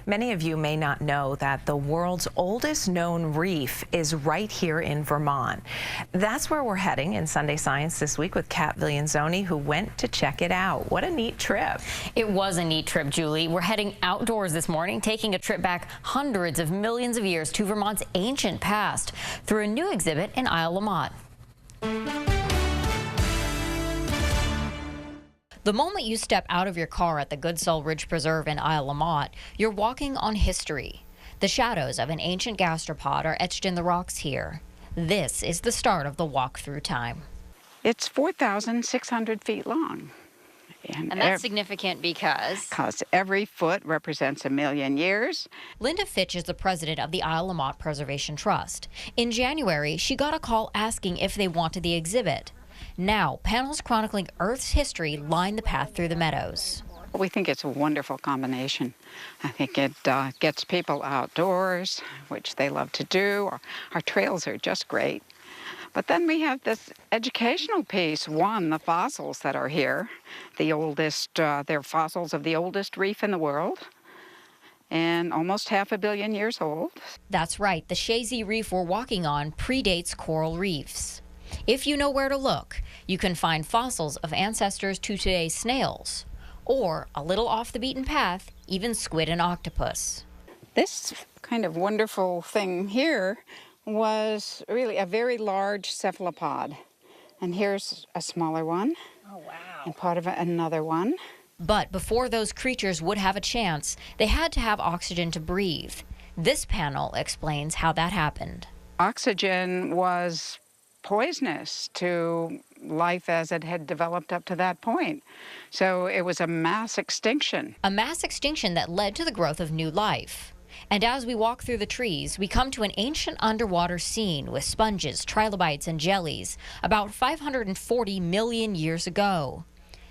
Many of you may not know that the world's oldest known reef is right here in Vermont. That's where we're heading in Sunday Science this week with Kat Villanzoni, who went to check it out. What a neat trip. It was a neat trip, Julie. We're heading outdoors this morning, taking a trip back hundreds of millions of years to Vermont's ancient past through a new exhibit in Isle la Motte. The moment you step out of your car at the Goodsell Ridge Preserve in Isle la Motte, you're walking on history. The shadows of an ancient gastropod are etched in the rocks here. This is the start of the walk through time. It's 4,600 feet long. And that's significant because every foot represents 1,000,000 years. Linda Fitch is the president of the Isle la Motte Preservation Trust. In January, she got a call asking if they wanted the exhibit. Now, panels chronicling Earth's history line the path through the meadows. We think it's a wonderful combination. I think it gets people outdoors, which they love to do. Our trails are just great. But then we have this educational piece. One, the fossils that are here. The oldest, they're fossils of the oldest reef in the world, and almost 500 million years old. That's right, the Shazy Reef we're walking on predates coral reefs. If you know where to look, you can find fossils of ancestors to today's snails, or a little off the beaten path, even squid and octopus. This kind of wonderful thing here was really a very large cephalopod. And here's a smaller one. Oh, wow. And part of another one. But before those creatures would have a chance, they had to have oxygen to breathe. This panel explains how that happened. Oxygen was poisonous to life as it had developed up to that point. So it was a mass extinction. A mass extinction that led to the growth of new life. And as we walk through the trees, we come to an ancient underwater scene with sponges, trilobites, and jellies about 540 million years ago.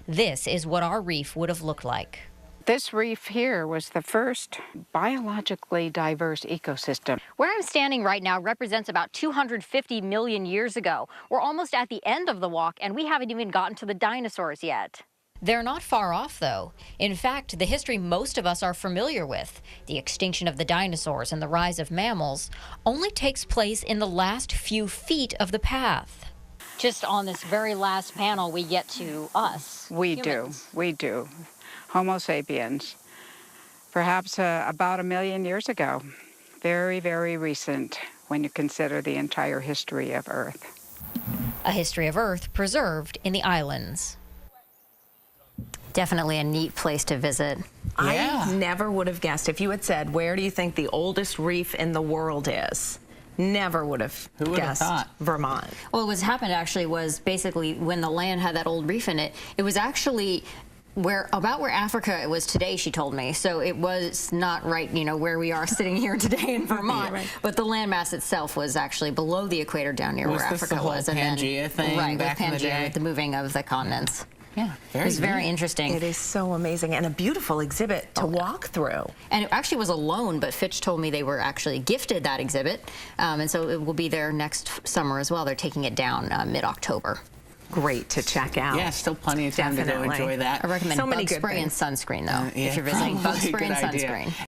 This is what our reef would have looked like. This reef here was the first biologically diverse ecosystem. Where I'm standing right now represents about 250 million years ago. We're almost at the end of the walk, and we haven't even gotten to the dinosaurs yet. They're not far off, though. In fact, the history most of us are familiar with, the extinction of the dinosaurs and the rise of mammals, only takes place in the last few feet of the path. Just on this very last panel, we get to us. We do. Homo sapiens, perhaps about 1,000,000 years ago. Very, very recent when you consider the entire history of Earth. A history of Earth preserved in the islands. Definitely a neat place to visit. Yeah. I never would have guessed. If you had said, where do you think the oldest reef in the world is? Never would have guessed Vermont. Well, what's happened actually was basically when the land had that old reef in it, it was actually about where Africa was today, she told me. So it was not right, where we are sitting here today in Vermont. Yeah, right. But the landmass itself was actually below the equator down near where Africa was. And Pangea thing right, back with Pangea, in the day. with the moving of the continents. Yeah, it was very interesting. It is so amazing and a beautiful exhibit to walk through. And it actually was a loan, but Fitch told me they were actually gifted that exhibit. And so it will be there next summer as well. They're taking it down mid-October. Great to check out. Yeah, still plenty of time to go enjoy that. I recommend bug spray and sunscreen, though, if you're visiting. Bug spray and sunscreen.